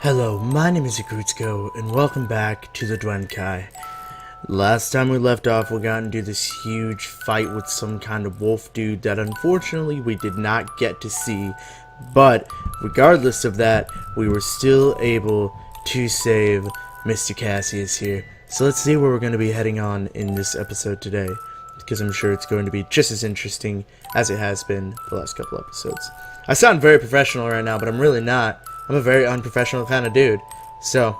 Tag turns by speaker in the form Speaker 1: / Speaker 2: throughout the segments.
Speaker 1: Hello, my name is Rekutsko, and welcome back to the Duenkhy. Last time we left off, we got into this huge fight with some kind of wolf dude that unfortunately we did not get to see, but regardless of that, we were still able to save Mr. Cassius here. So let's see where we're going to be heading on in this episode today, because I'm sure it's going to be just as interesting as it has been the last couple episodes. I sound very professional right now, but I'm really not. I'm a very unprofessional kind of dude. So,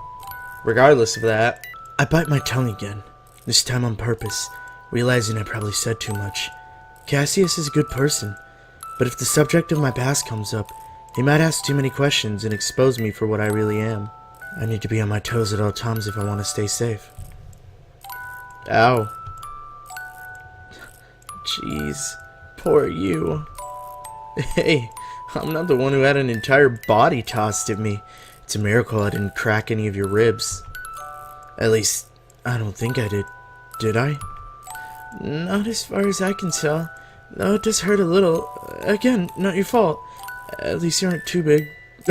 Speaker 1: regardless of that, I bite my tongue again. This time on purpose, realizing I probably said too much. Cassius is a good person, but if the subject of my past comes up, he might ask too many questions and expose me for what I really am. I need to be on my toes at all times if I want to stay safe. Ow. Jeez. Poor you. Hey, I'm not the one who had an entire body tossed at me. It's a miracle I didn't crack any of your ribs. At least, I don't think I did. Did I? Not as far as I can tell. Though it does hurt a little. Again, not your fault. At least you aren't too big.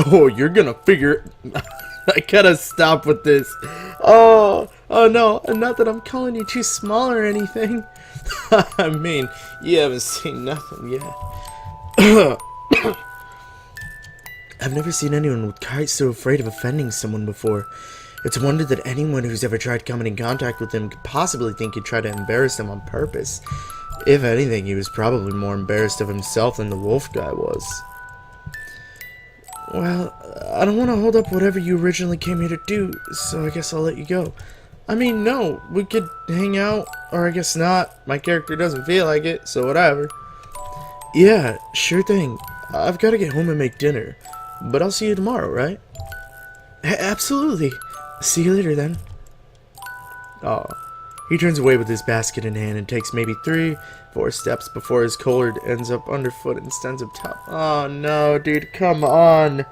Speaker 1: Oh, you're gonna figure... I gotta stop with this. Oh no, not that I'm calling you too small or anything. I mean, you haven't seen nothing yet. I've never seen anyone quite so afraid of offending someone before. It's a wonder that anyone who's ever tried coming in contact with him could possibly think he'd try to embarrass him on purpose. If anything, he was probably more embarrassed of himself than the wolf guy was. Well, I don't want to hold up whatever you originally came here to do, so I guess I'll let you go. I mean, no, we could hang out, or I guess not. My character doesn't feel like it, so whatever. Yeah, sure thing. I've got to get home and make dinner. But I'll see you tomorrow, right? Absolutely. See you later, then. Aw. He turns away with his basket in hand and takes maybe 3-4 steps before his cord ends up underfoot and stands up top. Oh, no, dude, come on.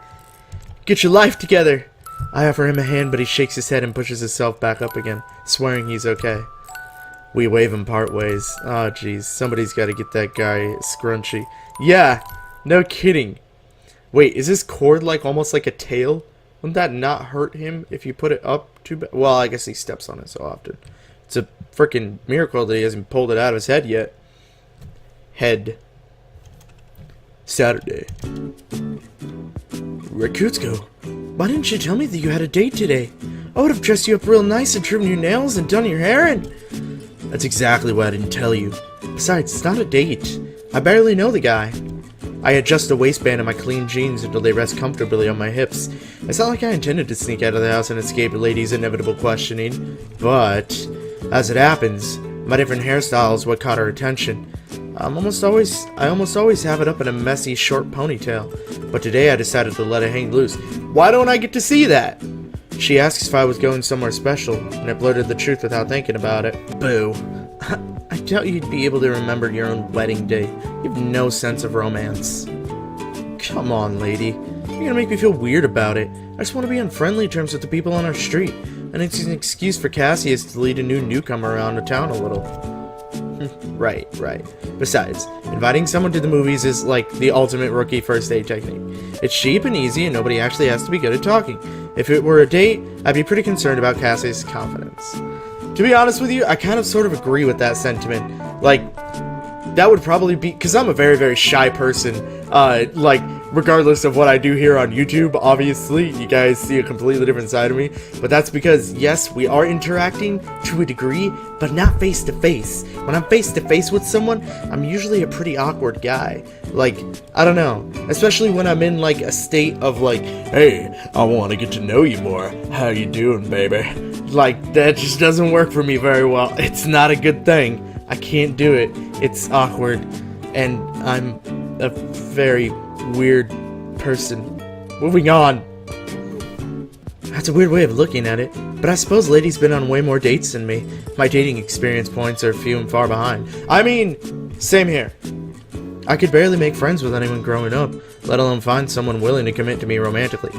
Speaker 1: Get your life together. I offer him a hand, but he shakes his head and pushes himself back up again, swearing he's okay. We wave and part ways. Oh, jeez. Somebody's got to get that guy scrunchy. Yeah, no kidding. Wait, is this cord like almost like a tail? Wouldn't that not hurt him if you put it up too bad? Well, I guess he steps on it so often. It's a freaking miracle that he hasn't pulled it out of his head yet. Head. Saturday. Rekutsko, why didn't you tell me that you had a date today? I would have dressed you up real nice and trimmed your nails and done your hair and... That's exactly why I didn't tell you. Besides, it's not a date. I barely know the guy. I adjust the waistband of my clean jeans until they rest comfortably on my hips. It's not like I intended to sneak out of the house and escape the lady's inevitable questioning, but as it happens, my different hairstyle is what caught her attention. I almost always have it up in a messy short ponytail, but today I decided to let it hang loose. Why don't I get to see that? She asks if I was going somewhere special, and I blurted the truth without thinking about it. Boo. I doubt you'd be able to remember your own wedding day. You have no sense of romance. Come on, lady. You're gonna make me feel weird about it. I just want to be on friendly terms with the people on our street. And it's an excuse for Cassius to lead a new newcomer around the town a little. Right. Besides, inviting someone to the movies is like the ultimate rookie first date technique. It's cheap and easy and nobody actually has to be good at talking. If it were a date, I'd be pretty concerned about Cassius' confidence. To be honest with you, I kind of sort of agree with that sentiment. Like, that would probably be... Because I'm a very, very shy person. Like, regardless of what I do here on YouTube, obviously, you guys see a completely different side of me. But that's because, yes, we are interacting to a degree, but not face-to-face. When I'm face-to-face with someone, I'm usually a pretty awkward guy. Like, I don't know. Especially when I'm in, like, a state of, like, hey, I want to get to know you more. How you doing, baby? Like, that just doesn't work for me very well. It's not a good thing. I can't do it. It's awkward. And I'm a very weird person. Moving on. That's a weird way of looking at it. But I suppose Lady's been on way more dates than me. My dating experience points are few and far behind. I mean, same here. I could barely make friends with anyone growing up, let alone find someone willing to commit to me romantically.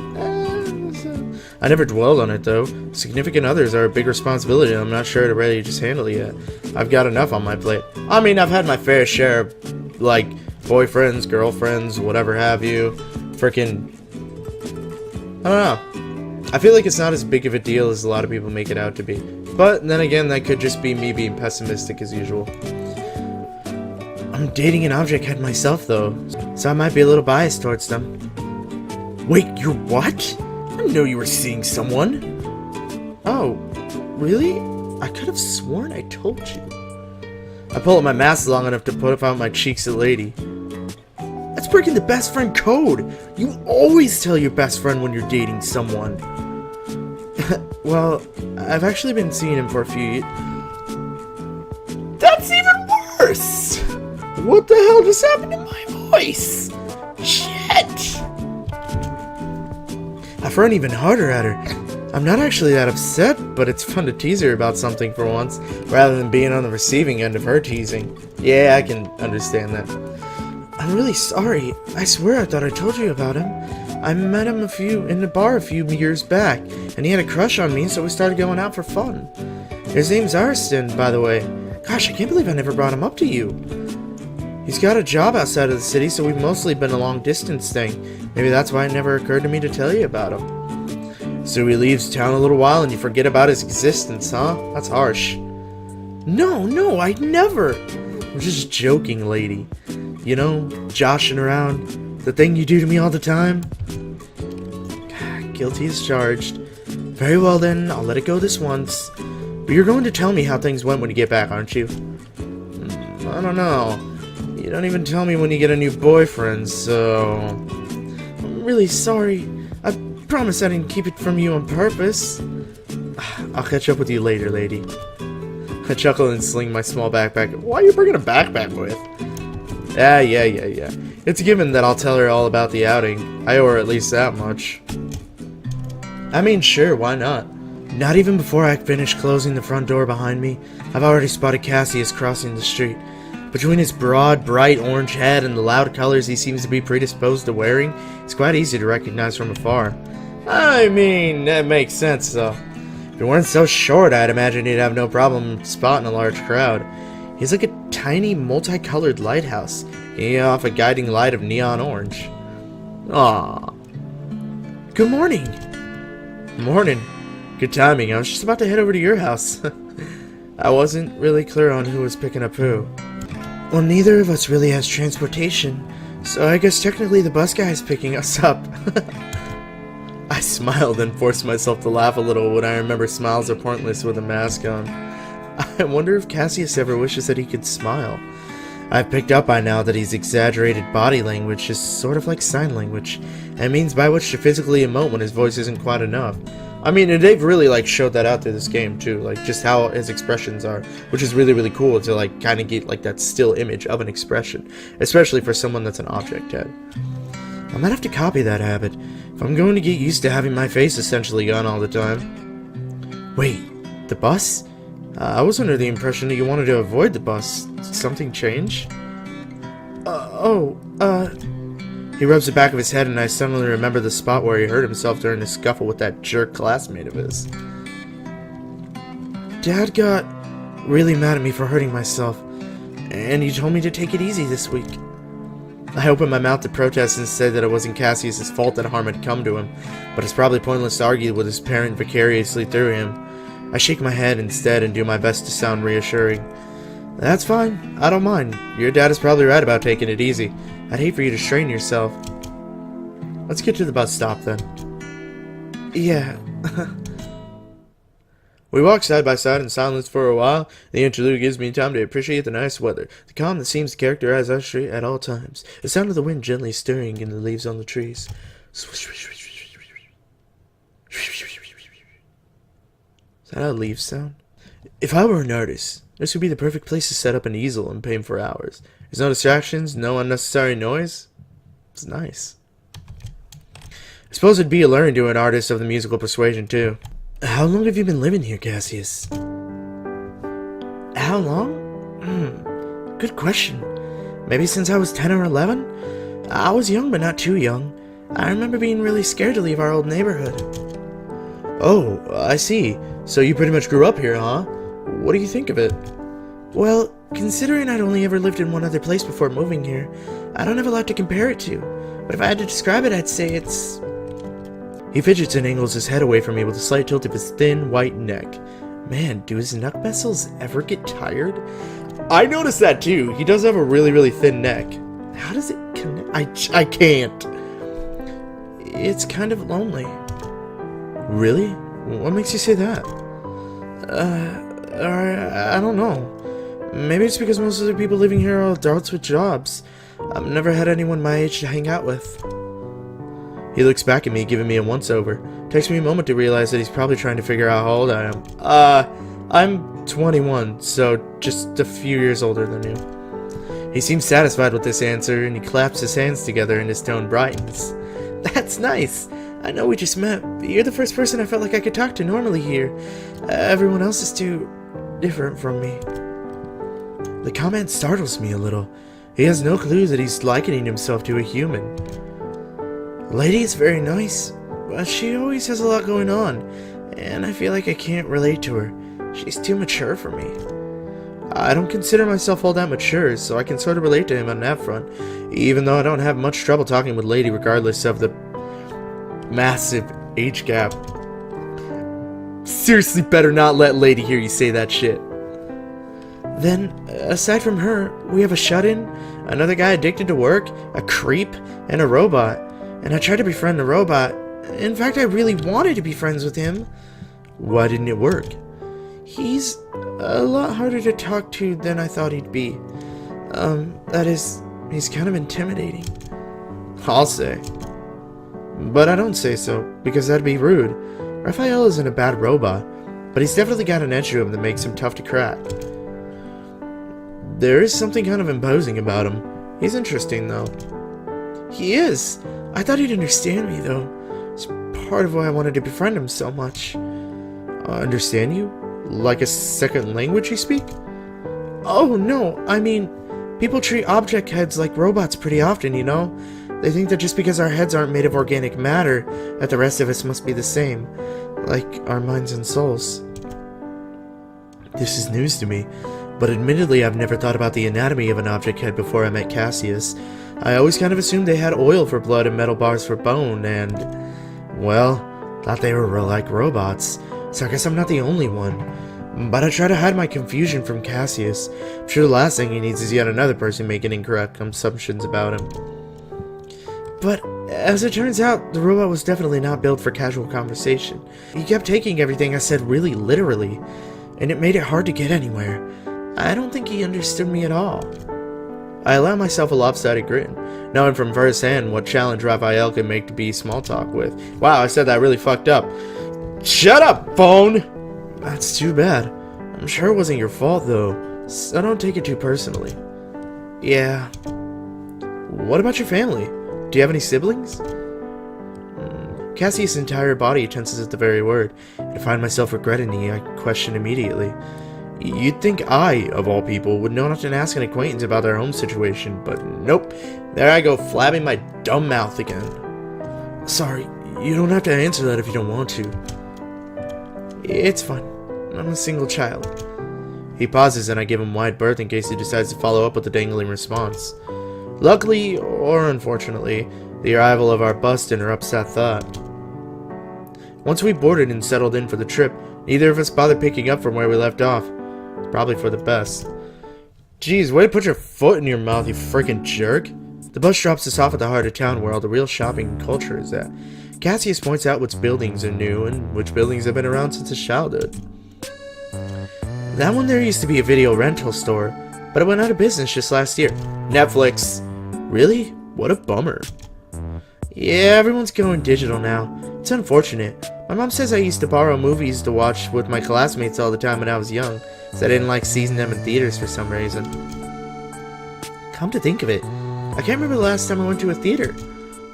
Speaker 1: I never dwelled on it, though. Significant others are a big responsibility and I'm not sure to really just handle it yet. I've got enough on my plate. I mean, I've had my fair share of, like, boyfriends, girlfriends, whatever have you. Frickin'... I don't know. I feel like it's not as big of a deal as a lot of people make it out to be. But then again, that could just be me being pessimistic as usual. I'm dating an object head myself, though, so I might be a little biased towards them. Wait, you're what? I didn't know you were seeing someone. Oh, really? I could have sworn I told you. I pull up my mask long enough to put out my cheeks a lady. That's breaking the best friend code. You always tell your best friend when you're dating someone. Well, I've actually been seeing him for a few years. That's even worse! What the hell just happened to my voice? Shit! I frown even harder at her. I'm not actually that upset, but it's fun to tease her about something for once, rather than being on the receiving end of her teasing. Yeah, I can understand that. I'm really sorry. I swear I thought I told you about him. I met him in the bar a few years back, and he had a crush on me, so we started going out for fun. His name's Arston, by the way. Gosh, I can't believe I never brought him up to you. He's got a job outside of the city, so we've mostly been a long-distance thing. Maybe that's why it never occurred to me to tell you about him. So he leaves town a little while and you forget about his existence, huh? That's harsh. No, I'd never. I'm just joking, lady. You know, joshing around. The thing you do to me all the time. Guilty as charged. Very well then, I'll let it go this once. But you're going to tell me how things went when you get back, aren't you? I don't know. You don't even tell me when you get a new boyfriend, so... I'm really sorry. I promise I didn't keep it from you on purpose. I'll catch up with you later, lady. I chuckle and sling my small backpack. Why are you bringing a backpack with? Yeah. It's a given that I'll tell her all about the outing. I owe her at least that much. I mean, sure, why not? Not even before I finish closing the front door behind me, I've already spotted Cassius crossing the street. Between his broad, bright orange head and the loud colors he seems to be predisposed to wearing, it's quite easy to recognize from afar. I mean, that makes sense, though. If he weren't so short, I'd imagine he'd have no problem spotting a large crowd. He's like a tiny, multicolored lighthouse, hanging off a guiding light of neon orange. Aww. Good morning. Morning. Good timing. I was just about to head over to your house. I wasn't really clear on who was picking up who. Well, neither of us really has transportation, so I guess technically the bus guy is picking us up. I smiled and forced myself to laugh a little when I remember smiles are pointless with a mask on. I wonder if Cassius ever wishes that he could smile. I've picked up by now that his exaggerated body language is sort of like sign language, and means by which to physically emote when his voice isn't quite enough. I mean, and they've really showed that out through this game too, just how his expressions are, which is really, really cool to kind of get that still image of an expression, especially for someone that's an object head. I might have to copy that habit if I'm going to get used to having my face essentially gone all the time. Wait, the bus? I was under the impression that you wanted to avoid the bus. Did something change? He rubs the back of his head and I suddenly remember the spot where he hurt himself during the scuffle with that jerk classmate of his. Dad got really mad at me for hurting myself, and he told me to take it easy this week. I opened my mouth to protest and said that it wasn't Cassius' fault that harm had come to him, but it's probably pointless to argue with his parent vicariously through him. I shake my head instead and do my best to sound reassuring. That's fine. I don't mind. Your dad is probably right about taking it easy. I'd hate for you to strain yourself. Let's get to the bus stop then. Yeah. We walk side by side in silence for a while. The interlude gives me time to appreciate the nice weather, the calm that seems to characterize our street at all times, the sound of the wind gently stirring in the leaves on the trees. Is that how leaves sound? If I were an artist, this would be the perfect place to set up an easel and paint for hours. There's no distractions, no unnecessary noise. It's nice. I suppose it'd be a learning to an artist of the musical persuasion, too. How long have you been living here, Cassius? How long? Good question. Maybe since I was 10 or 11? I was young, but not too young. I remember being really scared to leave our old neighborhood. Oh, I see. So you pretty much grew up here, huh? What do you think of it? Well, considering I'd only ever lived in one other place before moving here, I don't have a lot to compare it to. But if I had to describe it, I'd say it's He fidgets and angles his head away from me with a slight tilt of his thin, white neck. Man, do his neck muscles ever get tired? I noticed that too. He does have a really, really thin neck. How does it connect? I can't. It's kind of lonely. Really? What makes you say that? I don't know. Maybe it's because most of the people living here are adults with jobs. I've never had anyone my age to hang out with. He looks back at me, giving me a once-over. Takes me a moment to realize that he's probably trying to figure out how old I am. I'm 21, so just a few years older than you. He seems satisfied with this answer, and he claps his hands together and his tone brightens. That's nice. I know we just met, but you're the first person I felt like I could talk to normally here. Everyone else is too different from me. The comment startles me a little. He has no clue that he's likening himself to a human. The lady is very nice, but she always has a lot going on, and I feel like I can't relate to her. She's too mature for me. I don't consider myself all that mature, so I can sort of relate to him on that front, even though I don't have much trouble talking with Lady regardless of the massive age gap. Seriously, better not let Lady hear you say that shit. Then, aside from her, we have a shut-in, another guy addicted to work, a creep, and a robot. And I tried to befriend the robot. In fact, I really wanted to be friends with him. Why didn't it work? He's a lot harder to talk to than I thought he'd be. That is, he's kind of intimidating. I'll say. But I don't say so, because that'd be rude. Raphael isn't a bad robot, but he's definitely got an edge to him that makes him tough to crack. There is something kind of imposing about him. He's interesting, though. He is. I thought he'd understand me, though. It's part of why I wanted to befriend him so much. Understand you? Like a second language you speak? Oh, no. I mean, people treat object heads like robots pretty often, you know? They think that just because our heads aren't made of organic matter, that the rest of us must be the same. Like our minds and souls. This is news to me. But admittedly, I've never thought about the anatomy of an object head before I met Cassius. I always kind of assumed they had oil for blood and metal bars for bone, and, well, thought they were like robots. So I guess I'm not the only one. But I try to hide my confusion from Cassius. I'm sure the last thing he needs is yet another person making incorrect assumptions about him. But, as it turns out, the robot was definitely not built for casual conversation. He kept taking everything I said really literally, and it made it hard to get anywhere. I don't think he understood me at all. I allow myself a lopsided grin, knowing from first hand what challenge Raphael can make to be small talk with. Wow, I said that really fucked up. Shut up, phone! That's too bad. I'm sure it wasn't your fault, though, so don't take it too personally. Yeah. What about your family? Do you have any siblings? Cassius' entire body tenses at the very word, and I find myself regretting I question immediately. You'd think I, of all people, would know not to ask an acquaintance about their home situation, but nope. There I go, flabbing my dumb mouth again. Sorry, you don't have to answer that if you don't want to. It's fine. I'm a single child. He pauses and I give him wide berth in case he decides to follow up with a dangling response. Luckily, or unfortunately, the arrival of our bus interrupts that thought. Once we boarded and settled in for the trip, neither of us bothered picking up from where we left off. Probably for the best. Jeez, way to put your foot in your mouth, you freaking jerk. The bus drops us off at the heart of town where all the real shopping culture is at. Cassius points out which buildings are new and which buildings have been around since his childhood. That one there used to be a video rental store, but it went out of business just last year. Netflix. Really? What a bummer. Yeah, everyone's going digital now. It's unfortunate. My mom says I used to borrow movies to watch with my classmates all the time when I was young, so I didn't like seeing them in theaters for some reason. Come to think of it, I can't remember the last time I went to a theater.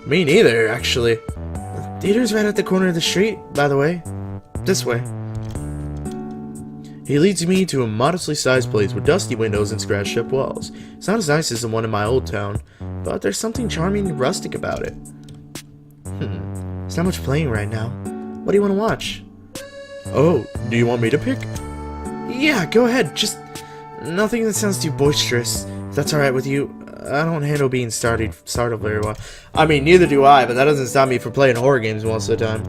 Speaker 1: Me neither, actually. The theater's right at the corner of the street, by the way. This way. He leads me to a modestly sized place with dusty windows and scratched up walls. It's not as nice as the one in my old town, but there's something charming and rustic about it. There's not much playing right now. What do you want to watch? Oh, do you want me to pick? Yeah, go ahead. Just nothing that sounds too boisterous. If that's alright with you. I don't handle being startled very well. I mean, neither do I, but that doesn't stop me from playing horror games most of the time.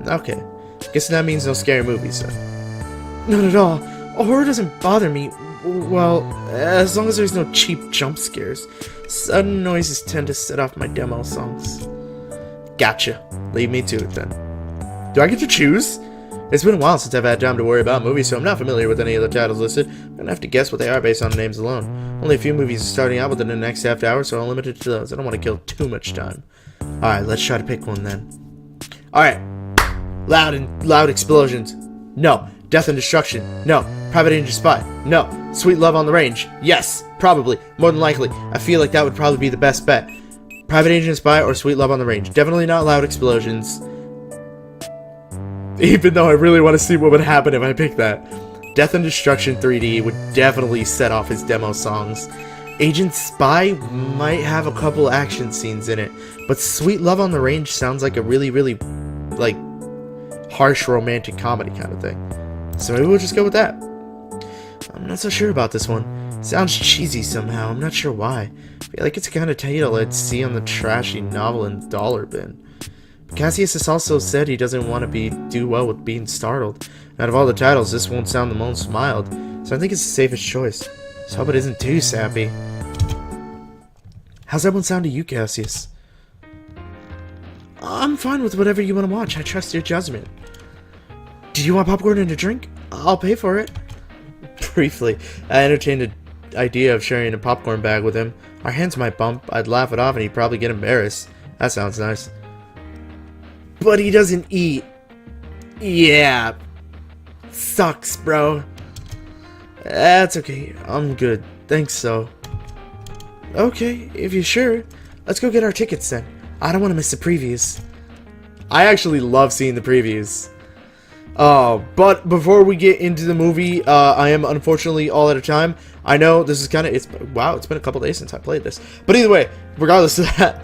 Speaker 1: Okay. Guess that means no scary movies, then. Not at all. Horror doesn't bother me. Well, as long as there's no cheap jump scares. Sudden noises tend to set off my demo songs. Gotcha. Leave me to it, then. Do I get to choose? It's been a while since I've had time to worry about movies, so I'm not familiar with any of the titles listed. I'm gonna have to guess what they are based on the names alone. Only a few movies are starting out within the next half hour, so I'll limit it to those. I don't want to kill too much time. Alright, let's try to pick one then. Alright. Loud explosions. No. Death and destruction. No. Private Agent Spy. No. Sweet Love on the Range. Yes. Probably. More than likely. I feel like that would probably be the best bet. Private Agent Spy or Sweet Love on the Range. Definitely not loud explosions. Even though I really want to see what would happen if I picked that. Death and Destruction 3D would definitely set off his demo songs. Agent Spy might have a couple action scenes in it, but Sweet Love on the Range sounds like a really, like, harsh romantic comedy kind of thing. So maybe we'll just go with that. I'm not so sure about this one. Sounds cheesy somehow, I'm not sure why. I feel like it's the kind of title I'd see on the trashy novel in the dollar bin. Cassius has also said he doesn't want to do well with being startled. Out of all the titles, this won't sound the most mild, so I think it's the safest choice. Just hope it isn't too sappy. How's that one sound to you, Cassius? I'm fine with whatever you want to watch. I trust your judgment. Do you want popcorn and a drink? I'll pay for it. Briefly, I entertained the idea of sharing a popcorn bag with him. Our hands might bump, I'd laugh it off, and he'd probably get embarrassed. That sounds nice. But he doesn't eat. Yeah. Sucks, bro. That's okay. I'm good. Thanks, so. Okay, if you're sure. Let's go get our tickets then. I don't want to miss the previews. I actually love seeing the previews. But before we get into the movie, I am unfortunately all out of time. I know this is kind of, wow, it's been a couple days since I played this. But either way, regardless of that,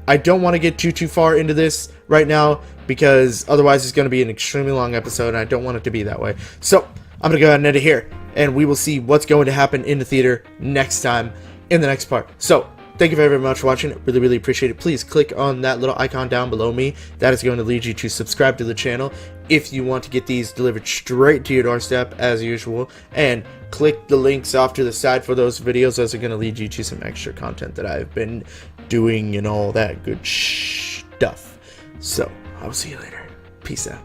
Speaker 1: I don't want to get too far into this right now, because otherwise it's going to be an extremely long episode, and I don't want it to be that way. So, I'm going to go ahead and end it here, and we will see what's going to happen in the theater next time, in the next part. So, thank you very much for watching. Really appreciate it. Please click on that little icon down below me. That is going to lead you to subscribe to the channel if you want to get these delivered straight to your doorstep, as usual. And click the links off to the side for those videos. Those are going to lead you to some extra content that I've been doing and all that good stuff. So, I'll see you later. Peace out.